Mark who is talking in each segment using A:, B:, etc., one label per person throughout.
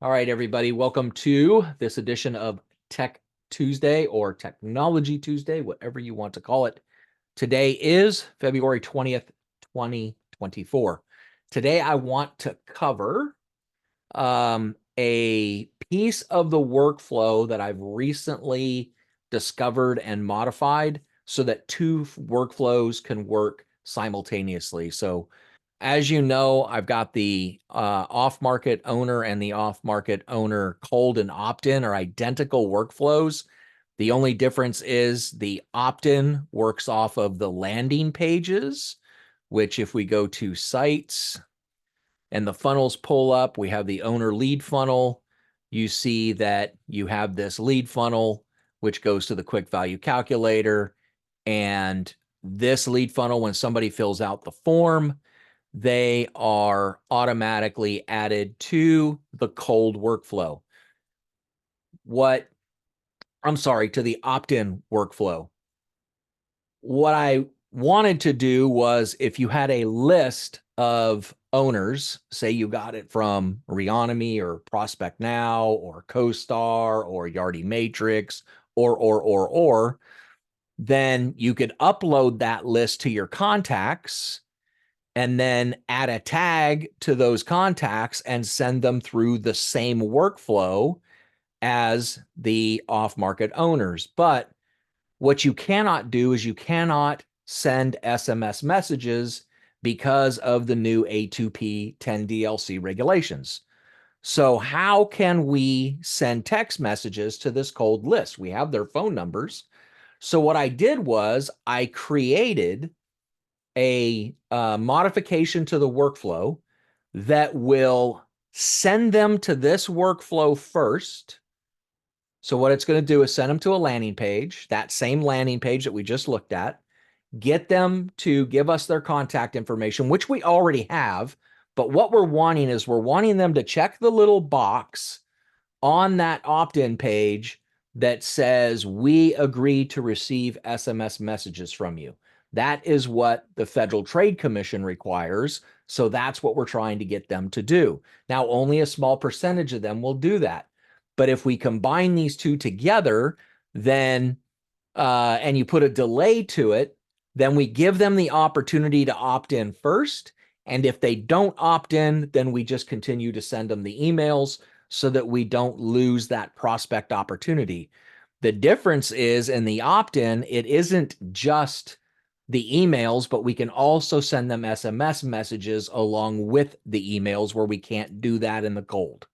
A: All right, everybody, welcome to this edition of Tech Tuesday or Technology Tuesday, whatever you want to call it. Today is February 20th, 2024. Today, I want to cover a piece of the workflow that I've recently discovered and modified so that two workflows can work simultaneously. So as you know, I've got the off-market owner and the off-market owner cold and opt-in are identical workflows. The only difference is the opt-in works off of the landing pages, which if we go to sites and the funnels pull up, we have the owner lead funnel. You see that you have this lead funnel, which goes to the quick value calculator. And this lead funnel, when somebody fills out the form, they are automatically added to the cold workflow. To the opt-in workflow. What I wanted to do was if you had a list of owners, say you got it from Reonomy or Prospect Now or CoStar or Yardi Matrix or, then you could upload that list to your contacts and then add a tag to those contacts and send them through the same workflow as the off-market owners. But what you cannot do is you cannot send SMS messages because of the new A2P 10DLC regulations. So how can we send text messages to this cold list? We have their phone numbers. So what I did was I created a modification to the workflow that will send them to this workflow first. So what it's going to do is send them to a landing page, that same landing page that we just looked at, get them to give us their contact information, which we already have. But what we're wanting is we're wanting them to check the little box on that opt-in page that says, we agree to receive SMS messages from you. That is what the Federal Trade Commission requires. So that's what we're trying to get them to do. Now, only a small percentage of them will do that. But if we combine these two together, then, and you put a delay to it, then we give them the opportunity to opt in first. And if they don't opt in, then we just continue to send them the emails so that we don't lose that prospect opportunity. The difference is in the opt-in, it isn't just the emails, but we can also send them SMS messages along with the emails where we can't do that in the cold.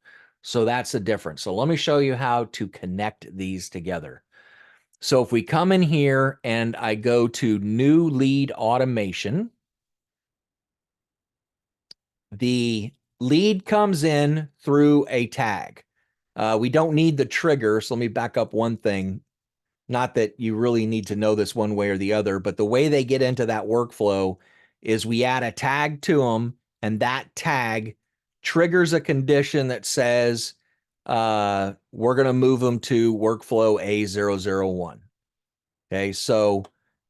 A: So that's the difference. So let me show you how to connect these together. So if we come in here and I go to new lead automation, the lead comes in through a tag. We don't need the trigger. So let me back up one thing. Not that you really need to know this one way or the other, but the way they get into that workflow is we add a tag to them, and that tag triggers a condition that says we're going to move them to workflow A001. Okay, so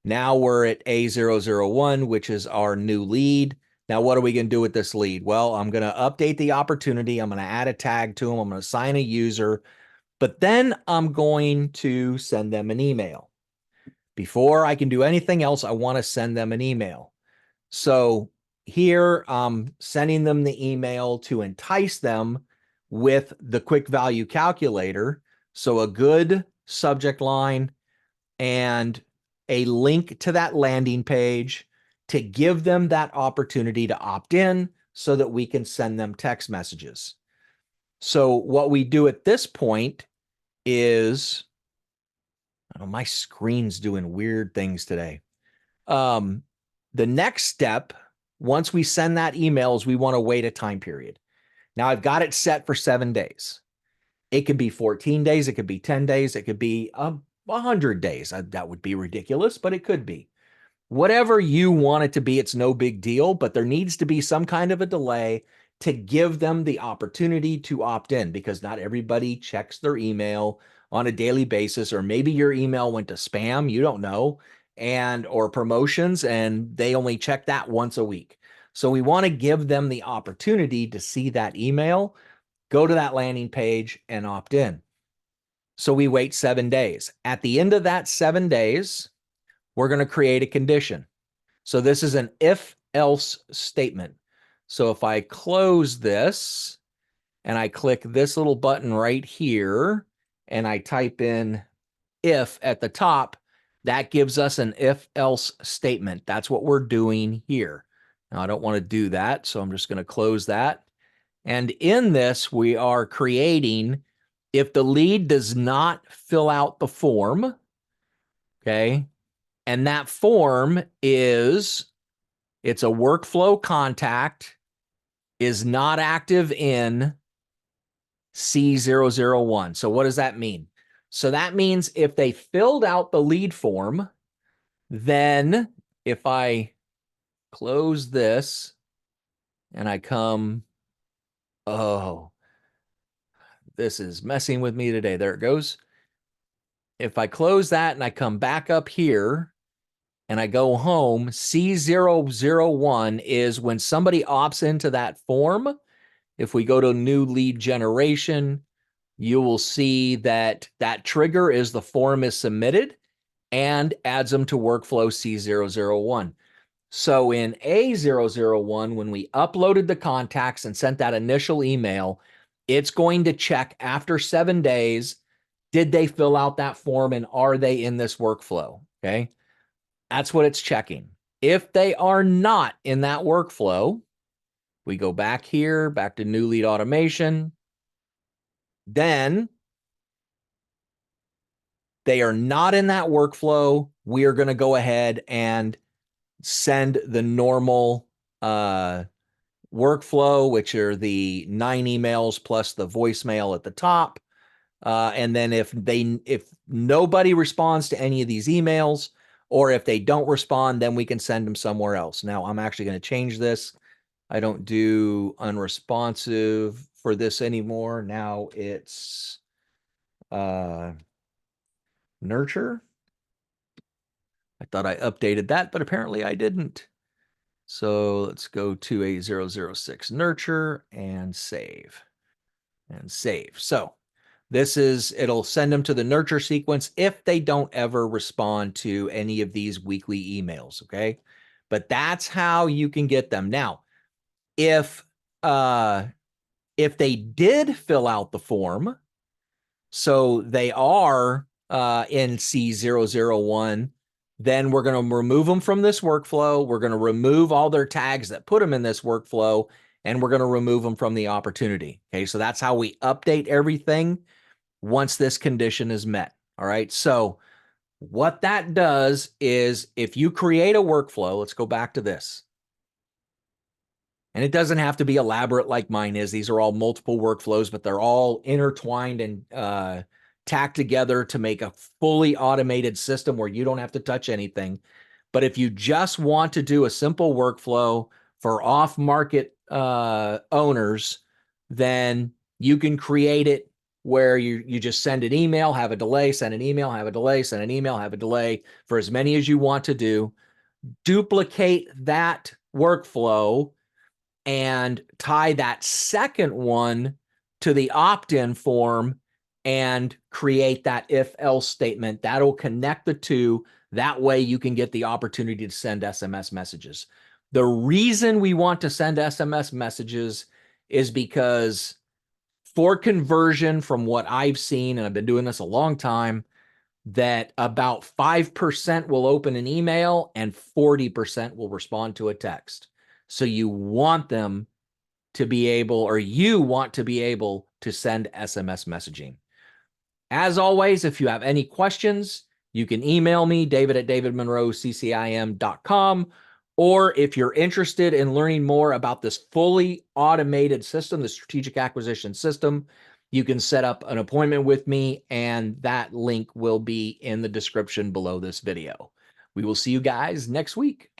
A: now we're at A001, which is our new lead. Now, what are we going to do with this lead? Well, I'm going to update the opportunity. I'm going to add a tag to them. I'm going to assign a user, but then I'm going to send them an email. Before I can do anything else, I want to send them an email. So here I'm sending them the email to entice them with the quick value calculator. So a good subject line and a link to that landing page to give them that opportunity to opt in so that we can send them text messages. So what we do at this point is, oh, my screen's doing weird things today. The next step, once we send that email, is we want to wait a time period. Now I've got it set for 7 days. It could be 14 days. It could be 10 days. It could be 100 days. That would be ridiculous, but it could be. Whatever you want it to be, it's no big deal, but there needs to be some kind of a delay to give them the opportunity to opt in, because not everybody checks their email on a daily basis, or maybe your email went to spam, you don't know, or promotions, and they only check that once a week. So we want to give them the opportunity to see that email. go to that landing page and opt in. So we wait 7 days. At the end of that 7 days, we're going to create a condition. So this is an if-else statement. So if I close this and I click this little button right here and I type in if at the top, that gives us an if-else statement. That's what we're doing here. Now I don't want to do that, so I'm just going to close that. And in this, we are creating, if the lead does not fill out the form, okay, and that form is, it's a workflow contact, is not active in C001. So what does that mean? So that means if they filled out the lead form, then if I close this and I come, oh, this is messing with me today. There it goes. If I close that and I come back up here and I go home, C001 is when somebody opts into that form. If we go to new lead generation, you will see that that trigger is the form is submitted and adds them to workflow C001. So in A001, when we uploaded the contacts and sent that initial email, it's going to check after 7 days, did they fill out that form and are they in this workflow? Okay. That's what it's checking. If they are not in that workflow, we go back here, back to new lead automation. Then they are not in that workflow. We are going to go ahead and send the normal workflow, which are the 9 emails plus the voicemail at the top. And then if nobody responds to any of these emails, or if they don't respond, then we can send them somewhere else. Now I'm actually going to change this. I don't do unresponsive for this anymore. Now it's nurture. I thought I updated that, but apparently I didn't. So let's go to A006 nurture and save. And save. So this is, it'll send them to the nurture sequence if they don't ever respond to any of these weekly emails, okay? But that's how you can get them. Now, if they did fill out the form, so they are in C001, then we're going to remove them from this workflow. We're going to remove all their tags that put them in this workflow, and we're going to remove them from the opportunity. Okay, so that's how we update everything once this condition is met. All right, so what that does is if you create a workflow, let's go back to this. And it doesn't have to be elaborate like mine is. These are all multiple workflows, but they're all intertwined and tacked together to make a fully automated system where you don't have to touch anything. But if you just want to do a simple workflow for off-market owners, then you can create it where you just send an email, have a delay, send an email, have a delay, send an email, have a delay for as many as you want to do. Duplicate that workflow and tie that second one to the opt-in form and create that if-else statement. That'll connect the two. That way you can get the opportunity to send SMS messages. The reason we want to send SMS messages is because for conversion, from what I've seen, and I've been doing this a long time, that about 5% will open an email and 40% will respond to a text. So you want them to be able, or you want to be able to send SMS messaging. As always, if you have any questions, you can email me, david@davidmonroeccim.com. Or if you're interested in learning more about this fully automated system, the strategic acquisition system, you can set up an appointment with me, and that link will be in the description below this video. We will see you guys next week.